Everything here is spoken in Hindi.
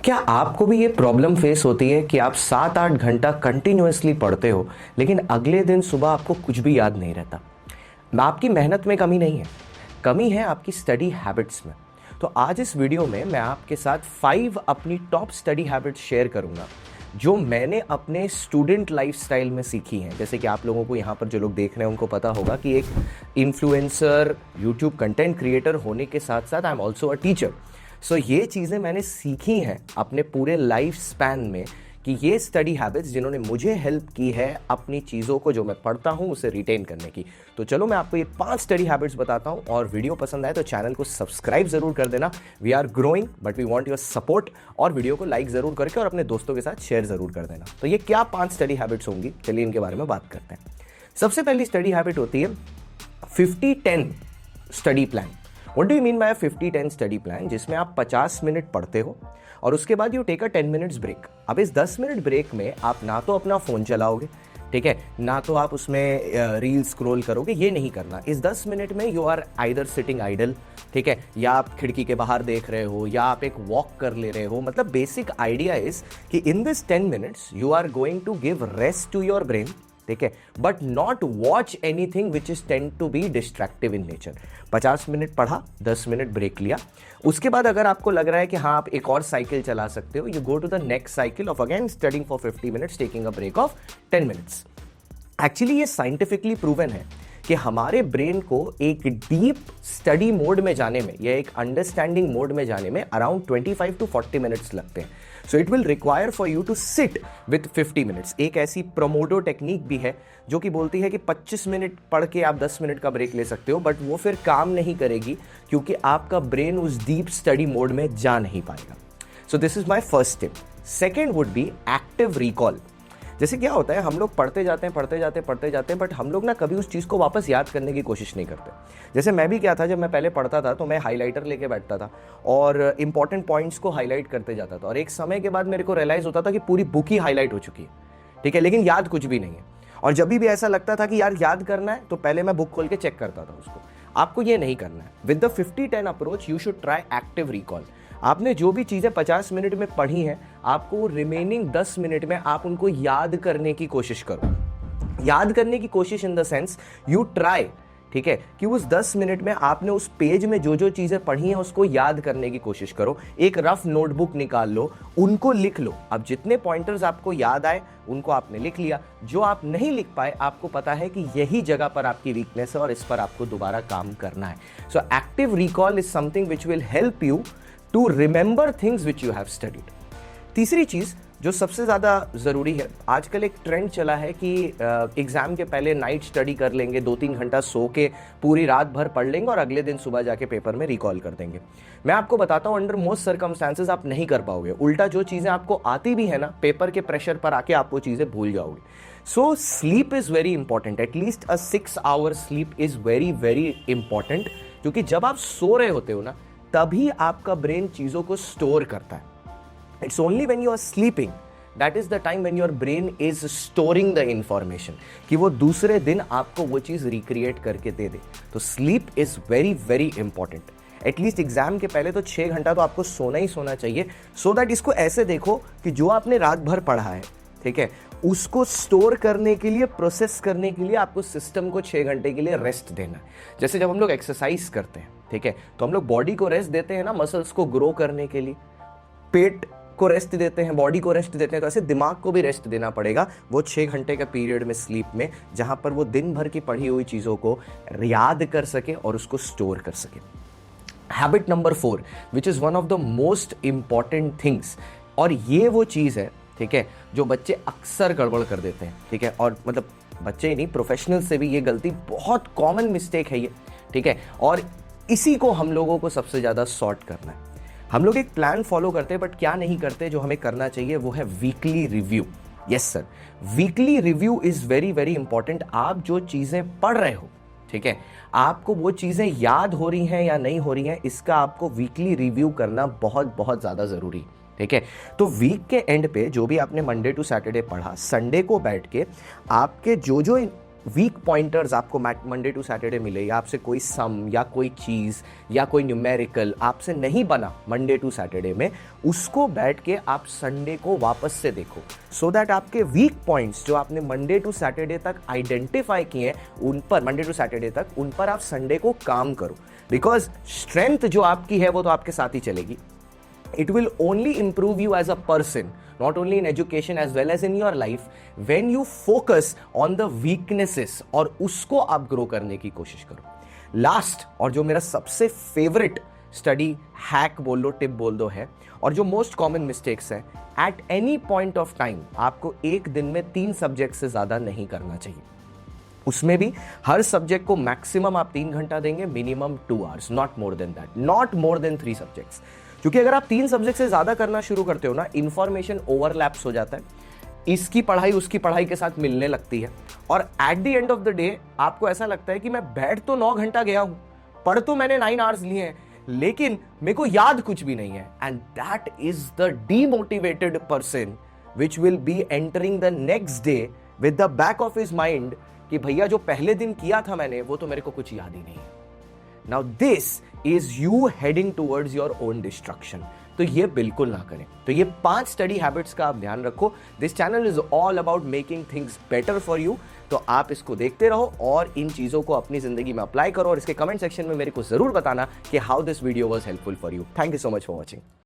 क्या आपको भी ये प्रॉब्लम फेस होती है कि आप 7-8 घंटा कंटिन्यूअसली पढ़ते हो लेकिन अगले दिन सुबह आपको कुछ भी याद नहीं रहता? आपकी मेहनत में कमी नहीं है, कमी है आपकी स्टडी हैबिट्स में। तो आज इस वीडियो में मैं आपके साथ 5 अपनी टॉप स्टडी हैबिट्स शेयर करूंगा जो मैंने अपने स्टूडेंट लाइफस्टाइल में सीखी हैं। जैसे कि आप लोगों को यहाँ पर जो लोग देख रहे हैं उनको पता होगा कि एक इन्फ्लुएंसर, यूट्यूब कंटेंट क्रिएटर होने के साथ साथ I am also a teacher. So ये चीज़ें मैंने सीखी हैं अपने पूरे लाइफ स्पैन में कि ये स्टडी हैबिट्स जिन्होंने मुझे हेल्प की है अपनी चीज़ों को जो मैं पढ़ता हूँ उसे रिटेन करने की। तो चलो मैं आपको ये 5 स्टडी हैबिट्स बताता हूँ, और वीडियो पसंद आए तो चैनल को सब्सक्राइब जरूर कर देना। We are growing but we want your support, और वीडियो को लाइक जरूर करके और अपने दोस्तों के साथ शेयर जरूर कर देना। तो ये क्या 5 स्टडी हैबिट्स होंगी, चलिए इनके बारे में बात करते हैं। सबसे पहली स्टडी हैबिट होती है 50-10 study plan. What do you mean by a 50-10 study plan? जिसमें आप 50 मिनट पढ़ते हो और उसके बाद you take a 10 minutes break. अब इस 10 मिनट ब्रेक में आप ना तो अपना फ़ोन चलाओगे, ठीक है, ना तो आप उसमें रील स्क्रॉल करोगे, ये नहीं करना। इस 10 मिनट में you are either sitting idle, ठीक है, या आप खिड़की के बाहर देख रहे हो, या आप एक वॉक कर ले रहे हो। मतलब बेसिक आइडिया इज कि in this 10 minutes you are going to give rest to your brain, ठीक है, but not watch anything which is tend to be distractive in nature. 50 minute पढ़ा, 10 मिनट ब्रेक लिया, उसके बाद अगर आपको लग रहा है कि हाँ आप एक और साइकिल चला सकते हो, you go to the next cycle of again studying for 50 minutes, taking a break of 10 minutes. Actually ये साइंटिफिकली प्रूवन है कि हमारे ब्रेन को एक डीप स्टडी मोड में जाने में या एक अंडरस्टैंडिंग मोड में जाने में अराउंड 25 to 40 मिनट्स लगते हैं। So it will require for you to sit with 50 minutes. एक ऐसी प्रोमोडो टेक्निक भी है जो कि बोलती है कि 25 मिनट पढ़ के आप 10 मिनट का ब्रेक ले सकते हो, बट वो फिर काम नहीं करेगी क्योंकि आपका ब्रेन उस डीप स्टडी मोड में जा नहीं पाएगा। So this is my first tip. Second would be active recall. जैसे क्या होता है, हम लोग पढ़ते जाते हैं, बट हम लोग ना कभी उस चीज़ को वापस याद करने की कोशिश नहीं करते। जैसे मैं भी क्या था, जब मैं पहले पढ़ता था तो मैं हाइलाइटर लेके बैठता था और इंपॉर्टेंट पॉइंट्स को हाईलाइट करते जाता था, और एक समय के बाद मेरे को रियलाइज़ होता था कि पूरी बुक ही हाईलाइट हो चुकी है, ठीक है, लेकिन याद कुछ भी नहीं है। और जब भी ऐसा लगता था कि यार याद करना है तो पहले मैं बुक खोल के चेक करता था उसको। आपको ये नहीं करना है। With the 50-10 approach you should try active recall. आपने जो भी चीज़ें 50 मिनट में पढ़ी हैं, आपको रिमेनिंग 10 मिनट में आप उनको याद करने की कोशिश करो। याद करने की कोशिश in the sense you try, ठीक है, कि उस 10 मिनट में आपने उस पेज में जो जो चीज़ें पढ़ी हैं उसको याद करने की कोशिश करो। एक रफ नोटबुक निकाल लो, उनको लिख लो। अब जितने पॉइंटर्स आपको याद आए उनको आपने लिख लिया, जो आप नहीं लिख पाए आपको पता है कि यही जगह पर आपकी वीकनेस है और इस पर आपको दोबारा काम करना है। So active recall is something which will help you to remember things which you have studied. तीसरी चीज जो सबसे ज़्यादा ज़रूरी है, आजकल एक ट्रेंड चला है कि एग्ज़ाम के पहले नाइट स्टडी कर लेंगे, 2-3 घंटा सो के पूरी रात भर पढ़ लेंगे और अगले दिन सुबह जाके पेपर में रिकॉल कर देंगे। मैं आपको बताता हूँ, अंडर मोस्ट सर्कमस्टांसेस आप नहीं कर पाओगे। उल्टा जो चीज़ें आपको आती भी है ना, पेपर के प्रेशर पर आके आप वो चीज़ें भूल जाओगे। So sleep is very important. At least a 6 hour sleep is very very important, क्योंकि जब आप सो रहे होते हो ना तभी आपका ब्रेन चीज़ों को स्टोर करता है। It's only when you are sleeping that is the time when your brain is storing the information कि वो दूसरे दिन आपको वो चीज़ रिक्रिएट करके दे दे। तो sleep is very very important. At least exam के पहले तो 6 घंटा तो आपको सोना ही सोना चाहिए, सो दैट इसको ऐसे देखो कि जो आपने रात भर पढ़ा है, ठीक है, उसको स्टोर करने के लिए, प्रोसेस करने के लिए आपको सिस्टम को 6 घंटे के लिए रेस्ट देना है। जैसे जब हम लोग एक्सरसाइज करते हैं, ठीक है, तो हम लोग बॉडी को रेस्ट देते हैं ना, मसल्स को ग्रो करने के लिए, पेट को रेस्ट देते हैं, बॉडी को रेस्ट देते हैं, तो ऐसे दिमाग को भी रेस्ट देना पड़ेगा वो 6 घंटे का पीरियड में स्लीप में, जहां पर वो दिन भर की पढ़ी हुई चीज़ों को याद कर सके और उसको स्टोर कर सके। Habit number 4 which is one of the most important things, और ये वो चीज़ है, ठीक है, जो बच्चे अक्सर गड़बड़ कर देते हैं, ठीक है, और मतलब बच्चे ही नहीं, प्रोफेशनल से भी ये गलती, बहुत कॉमन मिस्टेक है ये, ठीक है, और इसी को हम लोगों को सबसे ज़्यादा सॉर्ट करना है। हम लोग एक प्लान फॉलो करते हैं बट क्या नहीं करते, जो हमें करना चाहिए वो है weekly review. Yes sir, weekly review is very very important. आप जो चीज़ें पढ़ रहे हो, ठीक है, आपको वो चीज़ें याद हो रही हैं या नहीं हो रही हैं, इसका आपको वीकली रिव्यू करना बहुत बहुत ज़्यादा ज़रूरी है, ठीक है। तो वीक के एंड पे जो भी आपने मंडे टू सैटरडे पढ़ा, संडे को बैठ के आपके जो जो वीक पॉइंटर्स आपको मंडे टू सैटरडे मिले, या आपसे कोई सम या कोई चीज़ या कोई न्यूमेरिकल आपसे नहीं बना मंडे टू सैटरडे में, उसको बैठ के आप संडे को वापस से देखो, सो दैट आपके वीक पॉइंट्स जो आपने मंडे टू सैटरडे तक आइडेंटिफाई किए हैं, उन पर मंडे टू सैटरडे तक उन पर आप संडे को काम करो। बिकॉज स्ट्रेंथ जो आपकी है वो तो आपके साथ ही चलेगी। It will only improve you as a person, not only in education as well as in your life, when you focus on the weaknesses और उसको आप ग्रो करने की कोशिश करो। लास्ट और जो मेरा सबसे फेवरेट स्टडी हैक बोल लो, टिप बोल दो है, और जो मोस्ट कॉमन मिस्टेक्स है, at any point of time आपको एक दिन में 3 सब्जेक्ट से ज्यादा नहीं करना चाहिए। उसमें भी हर सब्जेक्ट को मैक्सिमम आप 3 घंटा देंगे, minimum 2 hours, not more than that, not more than 3 subjects. क्योंकि अगर आप 3 सब्जेक्ट से ज्यादा करना शुरू करते हो ना, इंफॉर्मेशन ओवरलैप्स हो जाता है, इसकी पढ़ाई उसकी पढ़ाई के साथ मिलने लगती है, और at the end of the day आपको ऐसा लगता है कि मैं बैठ तो 9 घंटा गया हूं, पढ़ तो मैंने 9 आवर्स लिए हैं, लेकिन मेरे को याद कुछ भी नहीं है। And that is the demotivated person which will be entering the next day with the back of his mind कि भैया जो पहले दिन किया था मैंने वो तो मेरे को कुछ याद ही नहीं है। Now this is you heading towards your own destruction. तो ये बिल्कुल ना करें। तो ये 5 स्टडी हैबिट्स का आप ध्यान रखो। This channel is all about making things better for you. तो आप इसको देखते रहो और इन चीजों को अपनी जिंदगी में अप्लाई करो, और इसके कमेंट सेक्शन में मेरे को जरूर बताना कि how this video was helpful for you. Thank you so much for watching.